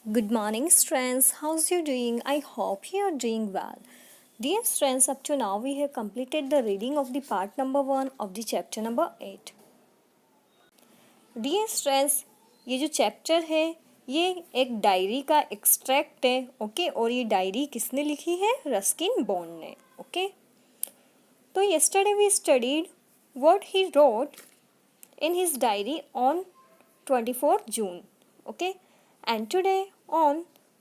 Good morning, students. How's you doing? I hope you are doing well. Dear students, up to now we have completed the reading of the part number 1 of the chapter number 8. Dear students, ये जो chapter है ये एक diary का extract है, okay. और ये diary किसने लिखी है? रस्किन बॉन्ड ने, ओके। तो yesterday we studied what he wrote in his diary on 24th June, okay, and today on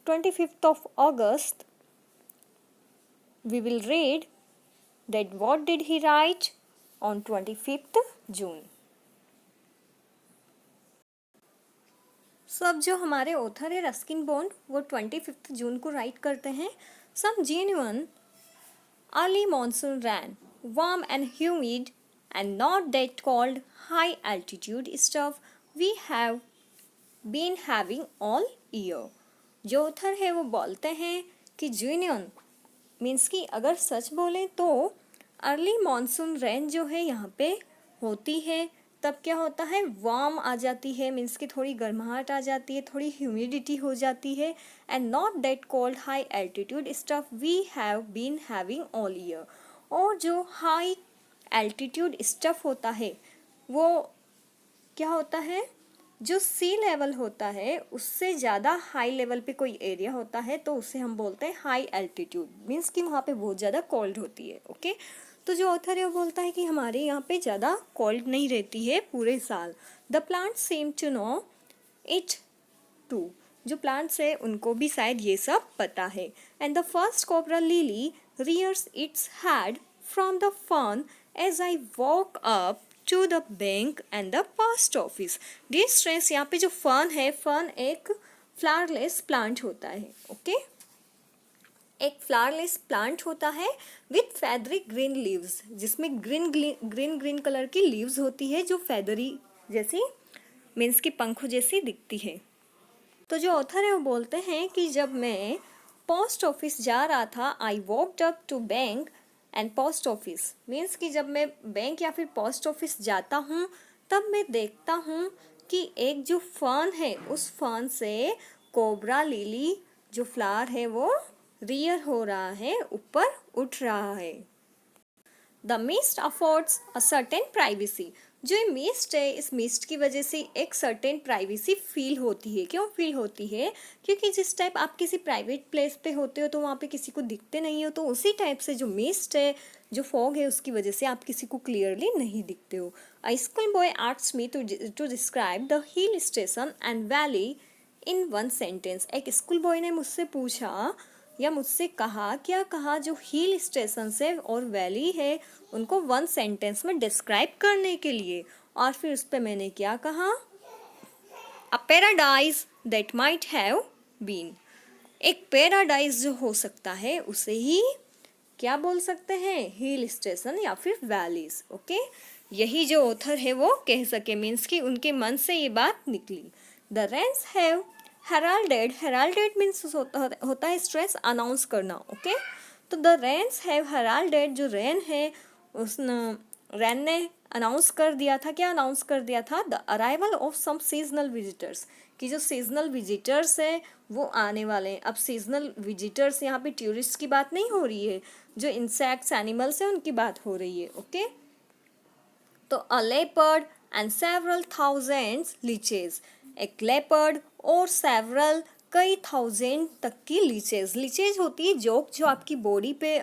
25th of August we will read that what did he write on 25th June. अब जो हमारे author है Ruskin bond वो 25th जून को right करते हैं. Some genuine early monsoon rain, warm and humid and not that cold high altitude stuff we have been having all year. जो author है वो बोलते हैं कि जेन्युइन मीन्स कि अगर सच बोलें तो अर्ली मॉनसून रेन जो है यहाँ पे होती है तब क्या होता है, वार्म आ जाती है, मीन्स कि थोड़ी गर्माहट आ जाती है, थोड़ी ह्यूमिडिटी हो जाती है. And not that cold high altitude stuff we have been having all year. और जो हाई एल्टीट्यूड स्टफ होता है वो क्या होता है, जो सी लेवल होता है उससे ज़्यादा हाई लेवल पे कोई एरिया होता है तो उसे हम बोलते हैं हाई एल्टीट्यूड, मीन्स कि वहाँ पे बहुत ज़्यादा कोल्ड होती है, ओके. तो जो ऑथर है वो बोलता है कि हमारे यहाँ पे ज़्यादा कोल्ड नहीं रहती है पूरे साल. The plant seem to know it too. जो प्लांट्स है उनको भी शायद ये सब पता है. And the first cobra lily rears its head from the fern as I walk up to the bank and the post office. Dear students, यहाँ पे जो फर्न है, फर्न एक फ्लावरलेस प्लांट होता है, ओके. एक फ्लावरलेस प्लांट होता है विथ फेदरी ग्रीन लीव्स, जिसमें ग्रीन कलर की लीव्स होती है जो फेदरी जैसी मीन्स की पंखों जैसी दिखती है. तो जो ऑथर है वो बोलते हैं कि जब मैं पोस्ट ऑफिस जा रहा था, I walked up to bank and post office, means कि जब मैं बैंक या फिर पोस्ट ऑफिस जाता हूँ तब मैं देखता हूँ कि एक जो फर्न है उस फर्न से कोबरा लिली जो फ्लावर है वो रियर हो रहा है, ऊपर उठ रहा है. The mist affords a certain privacy. जो ये मिस्ट है, इस मिस्ट की वजह से एक सर्टेन प्राइवेसी फील होती है. क्यों फील होती है? क्योंकि जिस टाइप आप किसी प्राइवेट प्लेस पे होते हो तो वहाँ पे किसी को दिखते नहीं हो, तो उसी टाइप से जो मिस्ट है, जो फॉग है, उसकी वजह से आप किसी को क्लियरली नहीं दिखते हो. A school boy asks me to describe the hill station and valley in one sentence. एक स्कूल बॉय ने मुझसे पूछा या मुझसे कहा, क्या कहा, जो हिल स्टेशन है और वैली है उनको वन सेंटेंस में डिस्क्राइब करने के लिए. और फिर उस पर मैंने क्या कहा, a paradise that might have been. एक पैराडाइज जो हो सकता है उसे ही क्या बोल सकते हैं, हिल स्टेशन या फिर वैलीज, ओके. यही जो ऑथर है वो कह सके, मीन्स कि उनके मन से ये बात निकली. The rains have heralded. Heralded means होता है स्ट्रेस अनाउंस करना, ओके. तो द रेन्स हैव हेराल्डेड, जो रेन है उस रेन ने अनाउंस कर दिया था. क्या अनाउंस कर दिया था? The arrival of some seasonal visitors, कि जो सीजनल विजिटर्स है वो आने वाले हैं. अब सीजनल विजिटर्स यहाँ पे टूरिस्ट की बात नहीं हो रही है, जो इंसेक्ट्स एनिमल्स हैं उनकी बात हो रही है, ओके. तो अ leopard and several thousands leeches. एक लेपर्ड और सेवरल कई थाउजेंड तक की लीचेज. लीचेज होती है जोक, जो आपकी बॉडी पे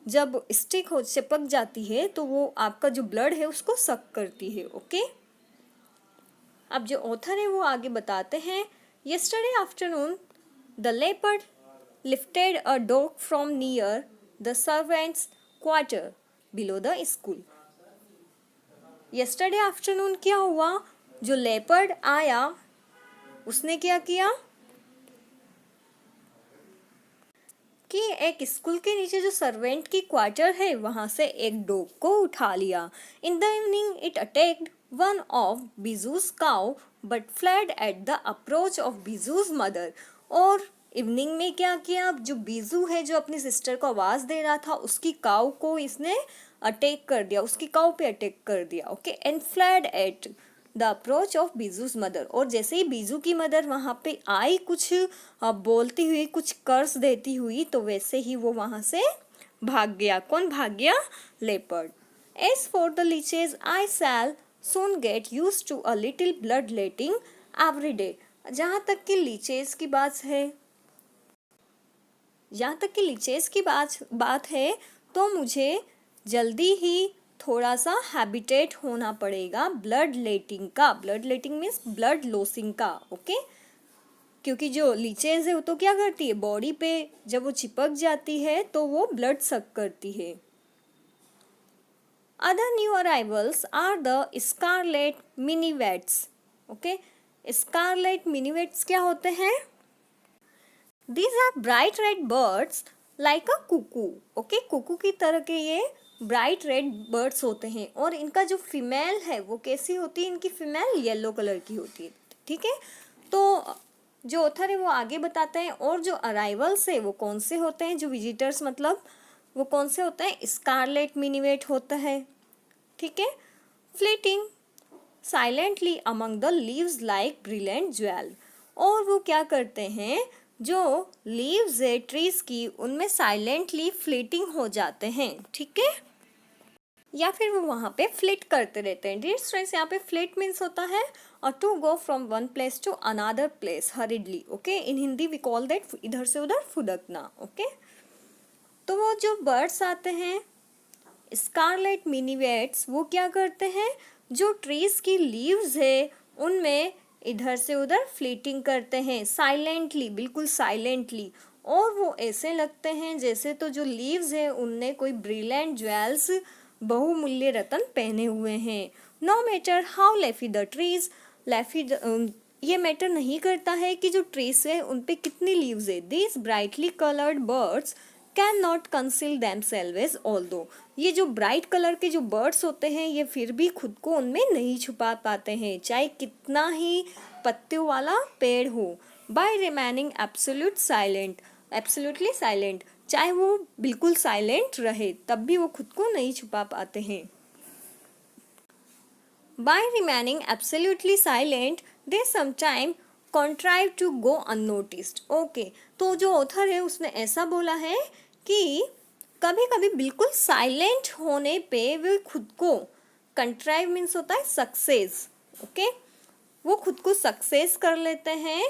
जब स्टिक हो चिपक जाती है तो वो आपका जो ब्लड है उसको सक करती है, ओके. अब जो ऑथर है वो आगे बताते हैं, yesterday afternoon the leopard lifted a dog from near the servants quarter below the school. yesterday afternoon क्या हुआ, जो लेपर्ड आया उसने क्या किया कि एक स्कूल के नीचे जो सर्वेंट की क्वार्टर है वहां से एक डॉग को उठा लिया. In the evening it attacked one of Biju's cow but fled at the approach of Biju's mother. और इवनिंग में क्या किया, जो बीजू है जो अपनी सिस्टर को आवाज दे रहा था उसकी काउ को इसने अटैक कर दिया, उसकी काउ पे अटैक कर दिया, okay. And fled at the approach of Biju's mother, और जैसे ही बीजू की मदर वहाँ पे आई कुछ बोलती हुई, कुछ कर्स देती हुई, तो वैसे ही वो वहाँ से भाग गया। कौन भाग गया? Leopard. As for the leeches I shall soon get used to a little bloodletting every day। जहाँ तक कि लीचेज की बात है, जहाँ तक कि लीचेज की बात है, तो मुझे जल्दी ही थोड़ा सा हैबिटेट होना पड़ेगा ब्लड लेटिंग का। Blood letting means blood losing का, ओके। क्योंकि जो लीचेज है वो तो क्या करती है, बॉडी पे जब वो चिपक जाती है तो वो ब्लड सक करती है। Other new arrivals are the scarlet minivets, okay। scarlet minivets क्या होते हैं? These are bright red birds like a cuckoo, okay। Kuku की तरह के ये ब्राइट रेड बर्ड्स होते हैं, और इनका जो फीमेल है वो कैसी होती है? इनकी फीमेल येलो कलर की होती है, ठीक है। तो जो ऑथर है वो आगे बताते हैं, और जो अराइवल्स है वो कौन से होते हैं, जो विजिटर्स मतलब वो कौन से होते हैं? स्कारलेट मिनिवेट होता है, ठीक है। Fleeting silently among the leaves like brilliant jewel, और वो क्या करते हैं, जो लीव्स है ट्रीज की उनमें साइलेंटली फ्लीटिंग हो जाते हैं, ठीक है, या फिर वो वहाँ पे फ्लिट करते रहते हैं। डियर स्टूडेंट्स, यहाँ पे फ्लिट मीन्स होता है और to go from one place to another place hurriedly, okay. In Hindi we call that इधर से उधर फुदकना, ओके। तो वो जो बर्ड्स आते हैं स्कारलेट मिनिवेट्स, वो क्या करते हैं, जो ट्रीज की लीव्स है उनमें इधर से उधर फ्लीटिंग करते हैं साइलेंटली, बिल्कुल साइलेंटली, और वो ऐसे लगते हैं जैसे तो जो लीव्स है उनने कोई ब्रिलियंट ज्वेल्स, बहुमूल्य रत्न पहने हुए हैं। No matter how leafy the trees, leafy ये मैटर नहीं करता है कि जो ट्रीज है उन पे कितनी लीव्स है। These brightly coloured birds can not conceal themselves although, ये जो ब्राइट कलर के जो बर्ड्स होते हैं ये फिर भी खुद को उनमें नहीं छुपा पाते हैं, चाहे कितना ही पत्तियों वाला पेड़ हो। By remaining absolute silent, absolutely silent, चाहे वो बिल्कुल साइलेंट रहे तब भी वो खुद को नहीं छुपा पाते हैं। By remaining absolutely silent they sometime contrive to go unnoticed, okay. तो जो ऑथर है उसने ऐसा बोला है कि कभी कभी बिल्कुल साइलेंट होने पे वे खुद को, कंट्राइव मीन्स होता है सक्सेस, ओके, वो खुद को सक्सेस कर लेते हैं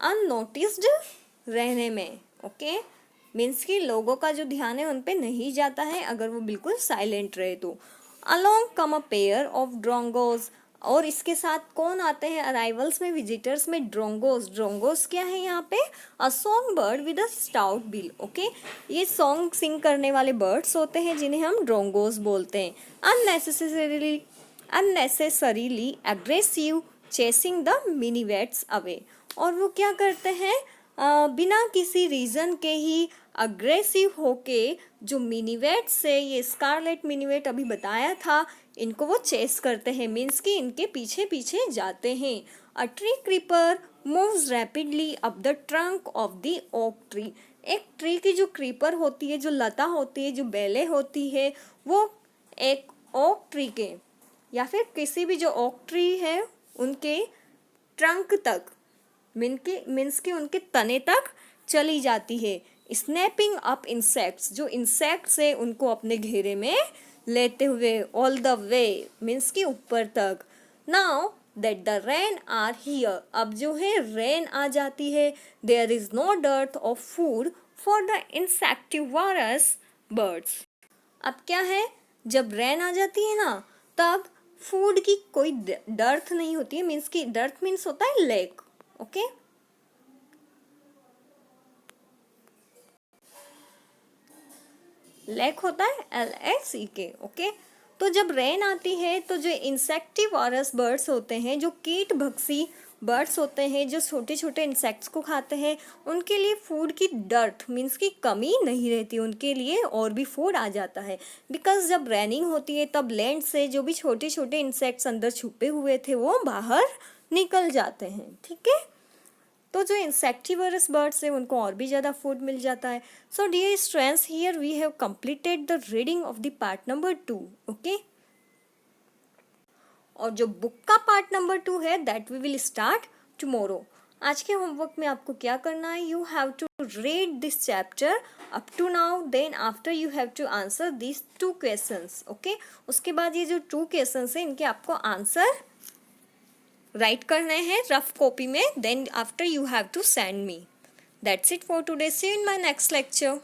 अननोटिस्ड रहने में, ओके। मीन्स कि लोगों का जो ध्यान है उन पे नहीं जाता है अगर वो बिल्कुल साइलेंट रहे तो। Along come a pair of drongos, और इसके साथ कौन आते हैं अराइवल्स में, विजिटर्स में? ड्रोंगोस। ड्रोंगोस क्या है यहाँ पे? A song bird with a stout bill, okay. ये सॉन्ग सिंग करने वाले बर्ड्स होते हैं जिन्हें हम ड्रोंगोस बोलते हैं। Unnecessarily aggressive chasing the मिनीवेट्स away, और वो क्या करते हैं, बिना किसी रीज़न के ही अग्रेसिव होके जो मिनीवेट से, ये स्कारलेट मिनीवेट अभी बताया था, इनको वो चेस करते हैं, मीन्स कि इनके पीछे पीछे जाते हैं। A tree creeper moves rapidly up the trunk of the oak tree, एक ट्री की जो क्रीपर होती है, जो लता होती है, जो बेले होती है, वो एक ओक ट्री के या फिर किसी भी जो ओक ट्री है उनके ट्रंक तक, मीन्स के उनके तने तक चली जाती है। स्नैपिंग अप इंसेक्ट्स, जो इंसेक्ट्स है उनको अपने घेरे में लेते हुए, ऑल द वे मीन्स के ऊपर तक। Now that the rain are here, अब जो है रेन आ जाती है, there is no dearth of food for the insectivorous birds. अब क्या है, जब रेन आ जाती है ना तब फूड की कोई डर्थ नहीं होती है, मीन्स की डर्थ मीन्स होता है लैक, ओके। लैक होता है LACK, ओके। तो जब रेन आती है तो जो इंसेक्टिवरस बर्ड्स होते हैं, जो कीट भक्षी बर्ड्स होते हैं, जो छोटे छोटे इंसेक्ट्स को खाते हैं, उनके लिए फूड की डर्थ मीन्स की कमी नहीं रहती, उनके लिए और भी फूड आ जाता है। बिकॉज जब रेनिंग होती है तब लैंड से जो भी छोटे छोटे इंसेक्ट्स अंदर छुपे हुए थे वो बाहर निकल जाते हैं, ठीक है। तो जो इंसेक्टिवरस बर्ड्स है उनको और भी ज़्यादा फूड मिल जाता है। So dear students, here we have completed the reading of the part number 2, okay. और जो बुक का पार्ट नंबर 2 है that we will start tomorrow. आज के होमवर्क में आपको क्या करना है, you have to read this chapter up to now, then after you have to answer this 2 questions. Okay, उसके बाद ये जो 2 क्वेश्चंस हैं इनके आपको आंसर राइट करने हैं रफ कॉपी में, then after you have to send me. That's it for today, see you in my next lecture.